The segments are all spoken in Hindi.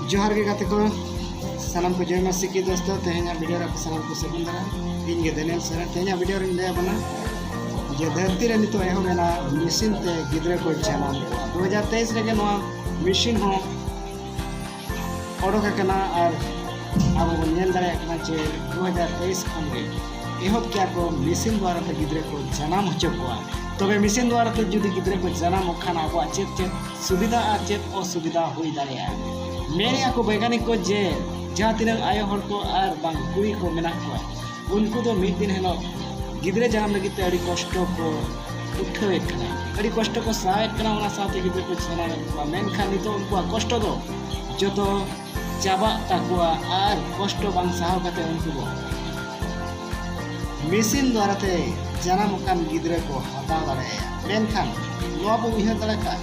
जोहार के गाते को सानाम को जय मसीह की दोस्तों तेहना वीडियो रे सानाम को सेबन दरा इन गे देनेल सर तेहना वीडियो रे ले बना जे धरती रे नितो एहो मेना मशीन ते गिदरे को जाना 2023 रे नवा मशीन हो ओडोक कना और अब नेल दारे कना जे 2023 खन रे एहो क्या को मशीन द्वारा ते गिदरे को जन्म होचो को तबे मशीन द्वारा ते जुदी गिदरे को जन्म खाना अब चेत सुविधा और चेत असुविधा हुई दारे मेरे को वैज्ञानिक को जे जहाँ तीन आयो हर को और बांग कुड़ी को मेना को उनको तो मिड दिन हेलो गिदरे जन्म लगी ते अड़ी कष्ट को उठावे कना अड़ी कष्ट को सहाय कना उना साथे गिदरे को छना को मेन खानी तो उनको कष्ट दो जो तो चाबा ताकुआ और कष्ट बांग सहाव कते उनको दो मशीन द्वारा ते जन्म कान गिदरे को हटा दारे मेन खान नवा बो उहर दारे का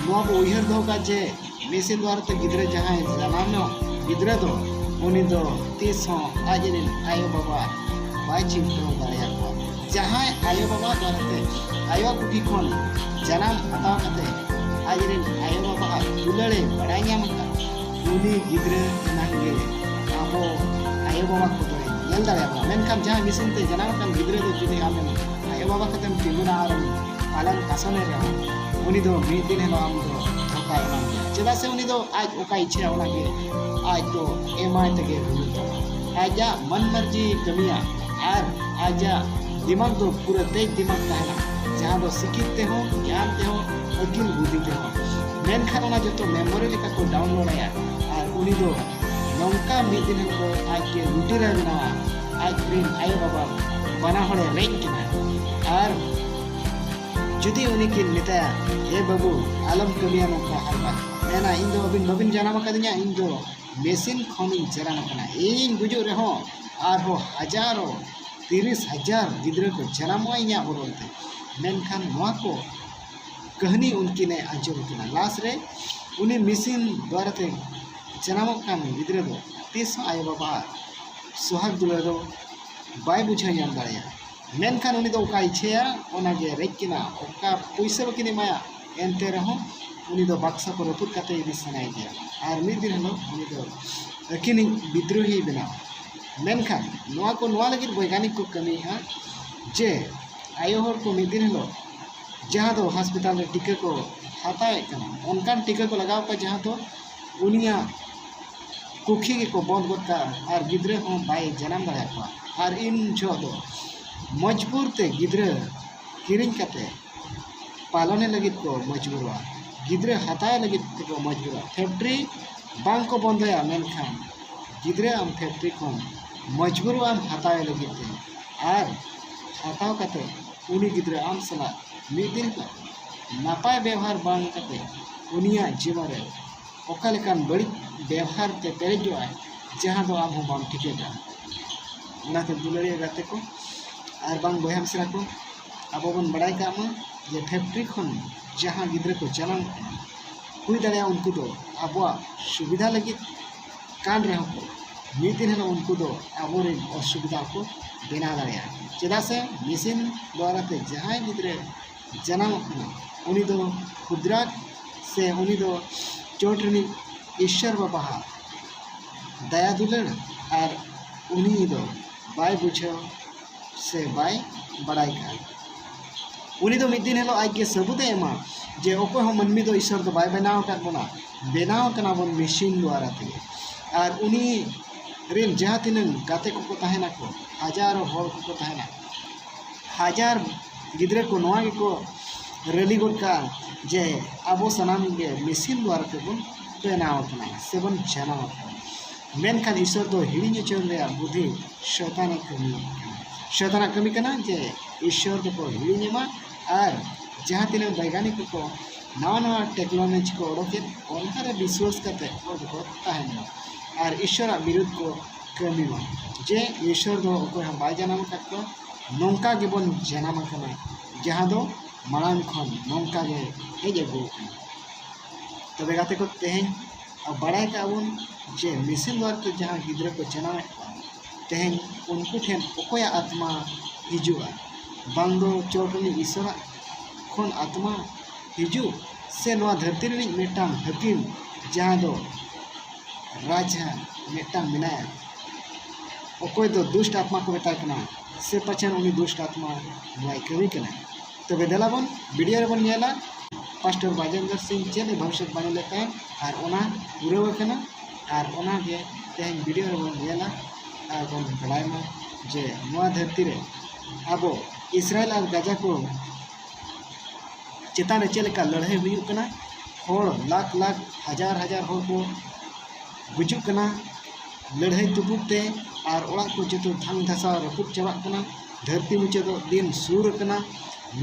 नवा बो उहर दो का जे मशीन द्वारा ते गिदरे जहाँ जन्म गिदरे दो उनी दो तीस आजरिन आयो बाबा बाय चिंतो दाया को जहाँ आयो बाबा द्वारा ते आयो कुटी कोन जन्म हटाव कते आजरिन आयो बाबा दुलड़े बड़ाइया मका उनी गिदरे नांगे आबो आयो बाबा को तो नेल दाया को मेनखान जहाँ मशीन ते जन्म कान गिदरे दो जुदी आम आयो बाबा कते तिगुना आर पालन कासने रे उनी दो मी दिन हेलो आम दो धोखा चेदा से उनी दो आज ओका इच्छा ओना के आज तो एमआई तके आजा मन मर्जी कमिया और आजा दिमाग दो पूरा तेज दिमाग कहना जहाँ दो सिकिते हो जानते हो अकिल बुद्धि हो मेन खाना जो तो मेमोरी लेका को डाउनलोड आया और उनी दो नौका मिद दिन को आज के रूटी रे बना आज प्रेम आयो बाबा बना होले रेंज किना और जुदी उनी के मिताया ये बाबू आलम कमिया नौका हरबा मेना इन दो अबिन नबिन जाना कदिया इन दो मशीन खनिन जराना कना इन गुजो रे हो आर हो हजारों 30,000 गिदरे को जन्मवा इया बोलते मेनखान नवा को कहानी उनकी ने आंचल किना लास्ट रे उनी मशीन द्वारा ते जन्म कान गिदरे दो 30 आयो बाबा सुहाग दुले दो बाय बुझा याम दाया मेनखान उनी दो का इच्छा ओना गे रेकिना ओका पैसा बकिनी माया एनते रहो उनी दो बक्सा को रपुत कते इदी सनाय दिया और मिद दिन हलो उनी दो अकिनी विद्रोही बना मेनखान नवा को नवा लगी वैज्ञानिक को कमी है जे आयो हर को मिद दिन हलो जहाँ दो हॉस्पिटल रे टीका को हताए कना उनकान टीका को लगाव का जहाँ तो उनिया कुखी को बंद करता और गिदरे हो बाय जन्म दाया को और इन जो दो मजबूर ते गिदरे किरिंग कते पालने लगी को मजबूर गिदरे हताए लगी को मजबूर फैक्ट्री बांग को बंदया मेनखान गिदरे आम फैक्ट्री को मजबूर आम हताए लगी और हताव कते उनी गिदरे आम सला मिद दिन का नापाय व्यवहार बांग कते उनिया जीवन रे ओका लेकान बड़ी व्यवहार ते पेरेजो आए जहाँ दो आम हो बांग ठिकेगा उनाते दुलड़िया गाते को और बांग बया मिसरा को अब बन बड़ाई कामा जे फैक्ट्री खन जहाँ गिदरे को जन्म हुई दाड़ा उनको दो अब सुविधा लगी कान रहे को मिद दिन उनको दो अब असुविधा को बना दाड़ा चेदा से मशीन द्वारा ते जहाँ गिदरे जन्म उनी दो खुदरा से उनी दो चोटनी ईश्वर बाबा दया दुलड़ और उनी दो बाय बुझो से बाय बड़ाई का उनी दो मिद दिन हेलो आज के सबूत एमा जे ओको हम मनमी दो ईश्वर दो बाय बनाव का बोना बनाव कना बन मशीन द्वारा ते और उनी रिन जहाँ तीन गाते को तहना को हजारों हर को तहना हजार गिदरे को नवा को रली गोट का जे अब सनाम के मशीन द्वारा ते बन बनाव कना से बन जनाव मेनखान ईश्वर दो हिड़ी चल रे बुद्धि शैताना कमी कना जे ईश्वर को हिड़ी मा और जहाँ तीन वैज्ञानिक को नवा नवा टेक्नोलॉजी को ओडोके उनका विश्वास करते तहना और ईश्वर विरुद्ध को कमी मा जे ईश्वर दो को हम बाय जन्म को नौका के बन जन्म कना जहाँ दो मांग खन नौका के हेज अगू तबे गाते को तेहन अब बड़ाई का उन जे मशीन द्वारा तो जहाँ गिदरे को जन्म तेहन उनको ठेन ओकोया आत्मा हिजुआ बांगो चोटनी ईश्वर खन आत्मा हिजू से नवा धरती रे मिटांग हकीम जहाँ दो राजा मिट्टांग मिनाया अकोय दो दुष्ट आत्मा को मेता कना से पछन उनी दुष्ट आत्मा नुआय कमी कना तबे देलाबन वीडियो रे बन नेला पास्टर राजेंद्र सिंह चेन भविष्यवाणी लेता और ओना पूरा कना और ओना के तेहन वीडियो रे बन नेला और बन बड़ायमा जे नुआ धरती रे अब इस्राएल और गाजा को चेतान रे चेलेका लड़ाई हुई कना होड़ लाख लाख हजार हजार होड़ को गुजुक कना लड़ाई तुपुकते और ओड़ा को जो धांग धसा रपुक चाबाक कना धरती मुचे दो दिन सूर कना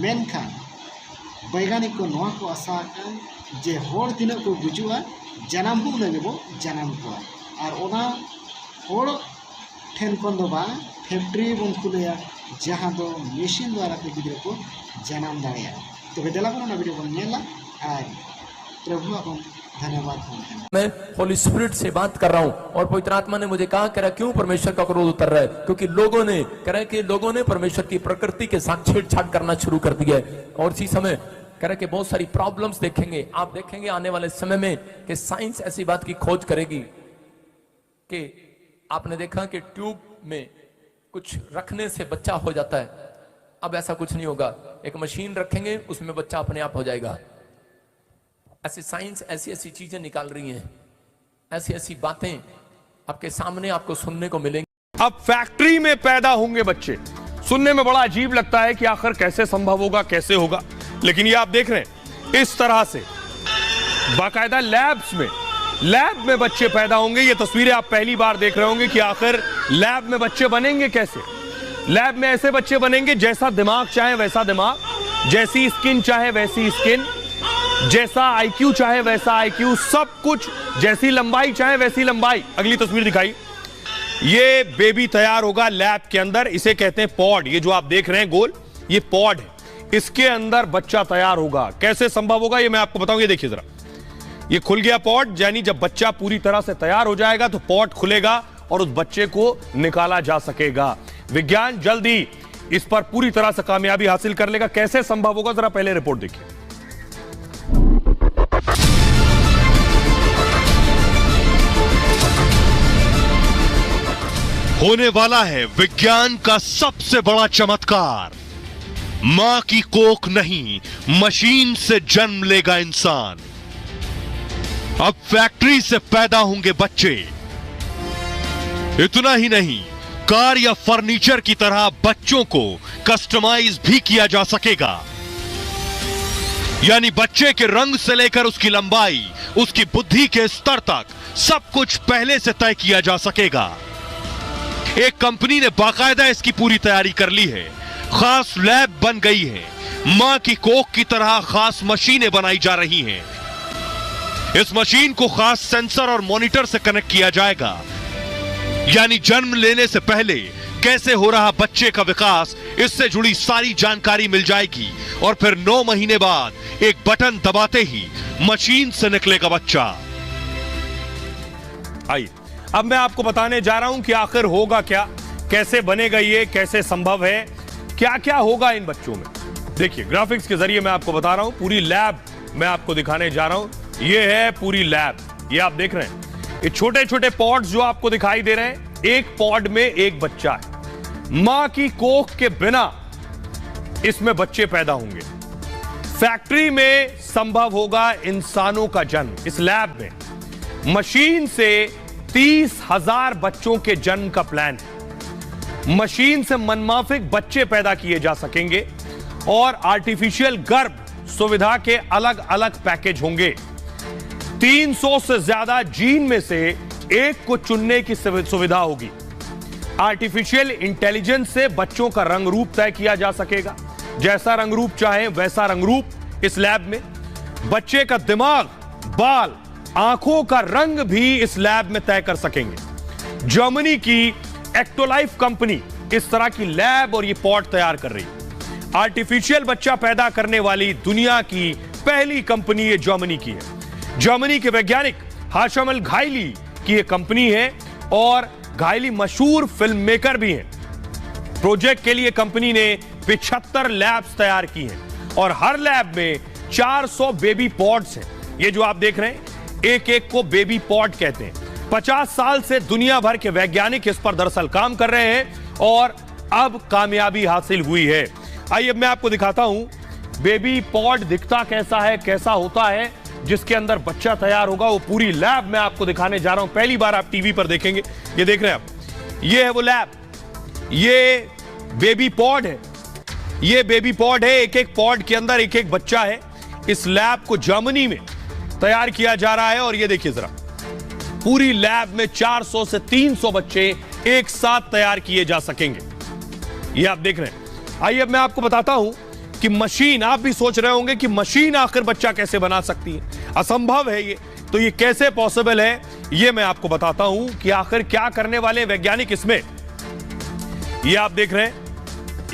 मेनखान वैज्ञानिक को नवा को आशा कर जे होड़ तीन को गुजुआ जन्म हो लगे वो जन्म को और ओना होड़ ठेन को दो बा फैक्ट्री बन खुलेया जहाँ दो मशीन द्वारा के गिद्रे को जन्म दाड़िया तो बेदला को ना वीडियो बन नेला और प्रभु आपन धन्यवाद। मैं होली स्पिरिट से बात कर रहा हूं और पवित्र आत्मा ने मुझे कहा करा क्यों परमेश्वर का क्रोध उतर रहा है, क्योंकि लोगों ने परमेश्वर की प्रकृति के साथ छेड़छाड़ करना शुरू कर दिया है। और इसी समय कह रहे कि बहुत सारी प्रॉब्लम्स देखेंगे, आप देखेंगे आने वाले समय में कि साइंस ऐसी बात की खोज करेगी कि आपने देखा कि ट्यूब में कुछ रखने से बच्चा हो जाता है, अब ऐसा कुछ नहीं होगा, एक मशीन रखेंगे उसमें बच्चा अपने आप हो जाएगा। ऐसे साइंस ऐसी ऐसी चीजें निकाल रही हैं, ऐसी ऐसी बातें आपके सामने आपको सुनने को मिलेंगी। अब फैक्ट्री में पैदा होंगे बच्चे, सुनने में बड़ा अजीब लगता है कि आखिर कैसे संभव होगा, कैसे होगा, लेकिन ये आप देख रहे हैं इस तरह से बाकायदा लैब में बच्चे पैदा होंगे। ये तस्वीरें आप पहली बार देख रहे होंगे कि आखिर लैब में बच्चे बनेंगे कैसे। लैब में ऐसे बच्चे बनेंगे जैसा दिमाग चाहे वैसा दिमाग, जैसी स्किन चाहे वैसी स्किन, जैसा आईक्यू चाहे वैसा आईक्यू, सब कुछ, जैसी लंबाई चाहे वैसी लंबाई। अगली तस्वीर दिखाई, ये बेबी तैयार होगा लैब के अंदर, इसे कहते हैं पॉड। ये जो आप देख रहे हैं गोल, ये पॉड है, इसके अंदर बच्चा तैयार होगा। कैसे संभव होगा ये मैं आपको बताऊं। ये देखिए जरा, ये खुल गया पॉड, यानी जब बच्चा पूरी तरह से तैयार हो जाएगा तो पॉड खुलेगा और उस बच्चे को निकाला जा सकेगा। विज्ञान जल्द ही इस पर पूरी तरह से कामयाबी हासिल कर लेगा। कैसे संभव होगा जरा पहले रिपोर्ट देखिए। होने वाला है विज्ञान का सबसे बड़ा चमत्कार। मां की कोख नहीं, मशीन से जन्म लेगा इंसान। अब फैक्ट्री से पैदा होंगे बच्चे। इतना ही नहीं, कार या फर्नीचर की तरह बच्चों को कस्टमाइज भी किया जा सकेगा। यानी बच्चे के रंग से लेकर उसकी लंबाई, उसकी बुद्धि के स्तर तक सब कुछ पहले से तय किया जा सकेगा। एक कंपनी ने बाकायदा इसकी पूरी तैयारी कर ली है, खास लैब बन गई है, मां की कोख की तरह खास मशीनें बनाई जा रही हैं। इस मशीन को खास सेंसर और मॉनिटर से कनेक्ट किया जाएगा, यानी जन्म लेने से पहले कैसे हो रहा बच्चे का विकास, इससे जुड़ी सारी जानकारी मिल जाएगी और फिर 9 महीने बाद एक बटन दबाते ही मशीन से निकलेगा बच्चा। आइए अब मैं आपको बताने जा रहा हूं कि आखिर होगा क्या, कैसे बनेगा ये, कैसे संभव है, क्या क्या होगा इन बच्चों में। देखिए ग्राफिक्स के जरिए मैं आपको बता रहा हूं, पूरी लैब मैं आपको दिखाने जा रहा हूं। ये है पूरी लैब, ये आप देख रहे हैं, ये छोटे छोटे पॉड्स जो आपको दिखाई दे रहे हैं, एक पॉड में एक बच्चा है। मां की कोख के बिना इसमें बच्चे पैदा होंगे। फैक्ट्री में संभव होगा इंसानों का जन्म। इस लैब में मशीन से 30,000 बच्चों के जन्म का प्लान है। मशीन से मनमाफिक बच्चे पैदा किए जा सकेंगे और आर्टिफिशियल गर्भ सुविधा के अलग अलग पैकेज होंगे। 300 से ज्यादा जीन में से एक को चुनने की सुविधा होगी। आर्टिफिशियल इंटेलिजेंस से बच्चों का रंग रूप तय किया जा सकेगा, जैसा रंग रूप चाहे वैसा रंग रूप इस लैब में। बच्चे का दिमाग, बाल, आंखों का रंग भी इस लैब में तय कर सकेंगे। जर्मनी की एक्टोलाइफ कंपनी इस तरह की लैब और ये पॉड तैयार कर रही है। आर्टिफिशियल बच्चा पैदा करने वाली दुनिया की पहली कंपनी ये जर्मनी की है। जर्मनी के वैज्ञानिक हाशम अल घायली की ये कंपनी है और घायली मशहूर फिल्म मेकर भी हैं। प्रोजेक्ट के लिए कंपनी ने 75 लैब्स तैयार की हैं और हर लैब में 400 बेबी पॉड्स हैं। ये जो आप देख रहे हैं, एक एक को बेबी पॉड कहते हैं। 50 साल से दुनिया भर के वैज्ञानिक इस पर दरअसल काम कर रहे हैं और अब कामयाबी हासिल हुई है। आइए अब मैं आपको दिखाता हूं बेबी पॉड दिखता कैसा है, कैसा होता है जिसके अंदर बच्चा तैयार होगा। वो पूरी लैब मैं आपको दिखाने जा रहा हूं। पहली बार आप टीवी पर देखेंगे। ये देख रहे हैं आप, ये है वो लैब, ये बेबी पॉड है, ये बेबी पॉड है। एक एक पॉड के अंदर एक एक बच्चा है। इस लैब को जर्मनी में तैयार किया जा रहा है और ये देखिए जरा, पूरी लैब में 400 से 300 बच्चे एक साथ तैयार किए जा सकेंगे। ये आप देख रहे हैं। आइए अब मैं आपको बताता हूं कि मशीन, आप भी सोच रहे होंगे कि मशीन आखिर बच्चा कैसे बना सकती है, असंभव है ये, तो ये कैसे पॉसिबल है ये मैं आपको बताता हूं कि आखिर क्या करने वाले वैज्ञानिक इसमें। ये आप देख रहे हैं,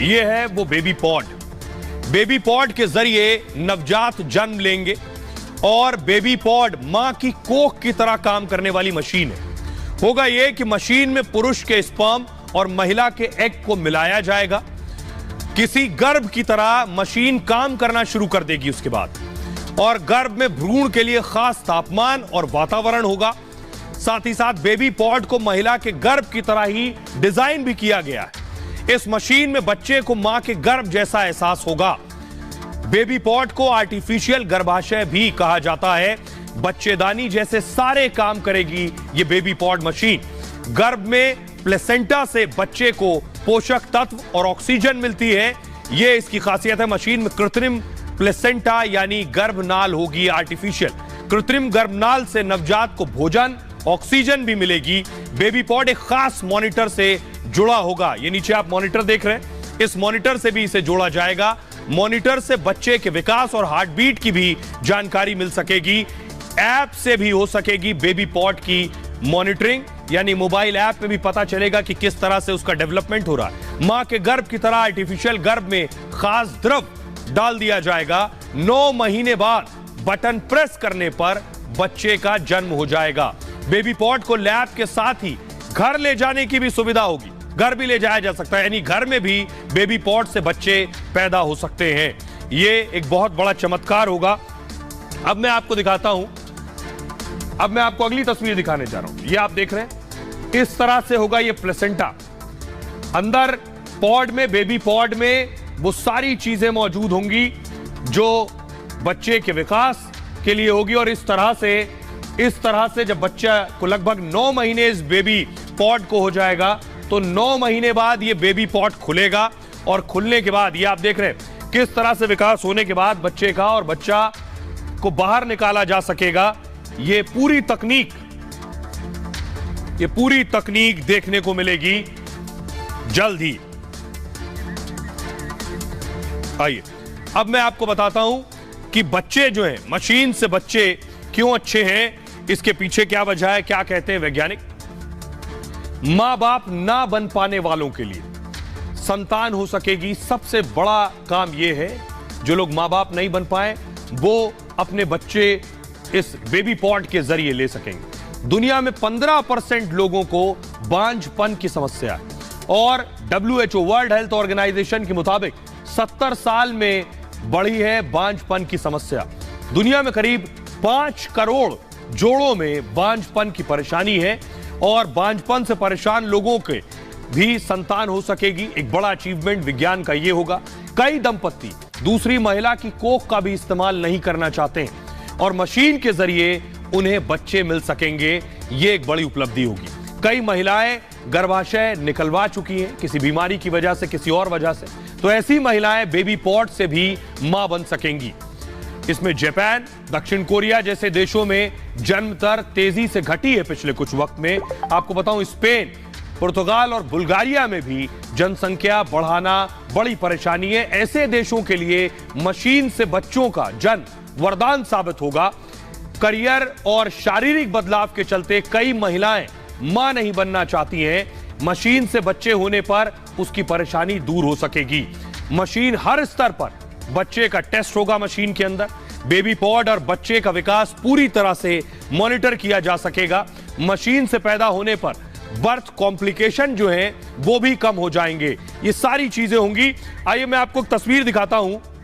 ये है वो बेबी पॉड। बेबी पॉड के जरिए नवजात जन्म लेंगे और बेबी पॉड मां की कोख की तरह काम करने वाली मशीन है। होगा यह कि मशीन में पुरुष के स्पर्म और महिला के एग को मिलाया जाएगा। किसी गर्भ की तरह मशीन काम करना शुरू कर देगी उसके बाद, और गर्भ में भ्रूण के लिए खास तापमान और वातावरण होगा। साथ ही साथ बेबी पॉड को महिला के गर्भ की तरह ही डिजाइन भी किया गया है। इस मशीन में बच्चे को मां के गर्भ जैसा एहसास होगा। बेबी पॉड को आर्टिफिशियल गर्भाशय भी कहा जाता है। बच्चेदानी जैसे सारे काम करेगी ये बेबी पॉड मशीन। गर्भ में प्लेसेंटा से बच्चे को पोषक तत्व और ऑक्सीजन मिलती है। ये इसकी खासियत है। मशीन में कृत्रिम प्लेसेंटा यानी गर्भनाल होगी, आर्टिफिशियल। कृत्रिम गर्भनाल से नवजात को भोजन, ऑक्सीजन भी मिलेगी। बेबी पॉड एक खास मॉनिटर से जुड़ा होगा। ये नीचे आप मॉनिटर देख रहे हैं, इस मॉनिटर से भी इसे जोड़ा जाएगा। मॉनिटर से बच्चे के विकास और हार्ट बीट की भी जानकारी मिल सकेगी। ऐप से भी हो सकेगी बेबी पॉड की मॉनिटरिंग, यानी मोबाइल ऐप में भी पता चलेगा कि किस तरह से उसका डेवलपमेंट हो रहा है। मां के गर्भ की तरह आर्टिफिशियल गर्भ में खास द्रव डाल दिया जाएगा। 9 महीने बाद बटन प्रेस करने पर बच्चे का जन्म हो जाएगा। बेबी पॉड को लैब के साथ ही घर ले जाने की भी सुविधा होगी। घर भी ले जाया जा सकता है, यानी घर में भी बेबी पॉड से बच्चे पैदा हो सकते हैं। ये एक बहुत बड़ा चमत्कार होगा। अब मैं आपको दिखाता हूं, अब मैं आपको अगली तस्वीर दिखाने जा रहा हूं। ये आप देख रहे हैं, इस तरह से होगा ये प्लेसेंटा। अंदर पॉड में, बेबी पॉड में वो सारी चीजें मौजूद होंगी जो बच्चे के विकास के लिए होगी। और इस तरह से जब बच्चा को लगभग 9 महीने इस बेबी पॉड को हो जाएगा, तो 9 महीने बाद ये बेबी पॉड खुलेगा। और खुलने के बाद ये आप देख रहे हैं किस तरह से विकास होने के बाद बच्चे का, और बच्चा को बाहर निकाला जा सकेगा। ये पूरी तकनीक देखने को मिलेगी जल्द ही। आइए अब मैं आपको बताता हूं कि बच्चे जो हैं, मशीन से बच्चे क्यों अच्छे हैं, इसके पीछे क्या वजह है, क्या कहते हैं वैज्ञानिक। मां बाप ना बन पाने वालों के लिए संतान हो सकेगी। सबसे बड़ा काम यह है, जो लोग मां बाप नहीं बन पाए वो अपने बच्चे इस बेबी पॉड के जरिए ले सकेंगे। दुनिया में 15% लोगों को बांझपन की समस्या है और WHO वर्ल्ड हेल्थ ऑर्गेनाइजेशन के मुताबिक 70 साल में बढ़ी है बांझपन की समस्या। दुनिया में करीब 5 करोड़ जोड़ों में बांझपन की परेशानी है और बांझपन से परेशान लोगों के भी संतान हो सकेगी। एक बड़ा अचीवमेंट विज्ञान का यह होगा। कई दंपत्ति दूसरी महिला की कोख का भी इस्तेमाल नहीं करना चाहते हैं और मशीन के जरिए उन्हें बच्चे मिल सकेंगे। यह एक बड़ी उपलब्धि होगी। कई महिलाएं गर्भाशय निकलवा चुकी हैं किसी बीमारी की वजह से, किसी और वजह से, तो ऐसी महिलाएं बेबी पॉड से भी मां बन सकेंगी। इसमें जापान, दक्षिण कोरिया जैसे देशों में जन्म दर तेजी से घटी है पिछले कुछ वक्त में। आपको बताऊं, स्पेन, पुर्तगाल और बुल्गारिया में भी जनसंख्या बढ़ाना बड़ी परेशानी है। ऐसे देशों के लिए मशीन से बच्चों का जन्म वरदान साबित होगा। करियर और शारीरिक बदलाव के चलते कई महिलाएं मां नहीं बनना चाहती हैं। मशीन से बच्चे होने पर उसकी परेशानी दूर हो सकेगी। मशीन हर स्तर पर बच्चे का टेस्ट होगा। मशीन के अंदर बेबी पॉड और बच्चे का विकास पूरी तरह से मॉनिटर किया जा सकेगा। मशीन से पैदा होने पर बर्थ कॉम्प्लिकेशन जो है वो भी कम हो जाएंगे। ये सारी चीजें होंगी। आइए मैं आपको एक तस्वीर दिखाता हूं।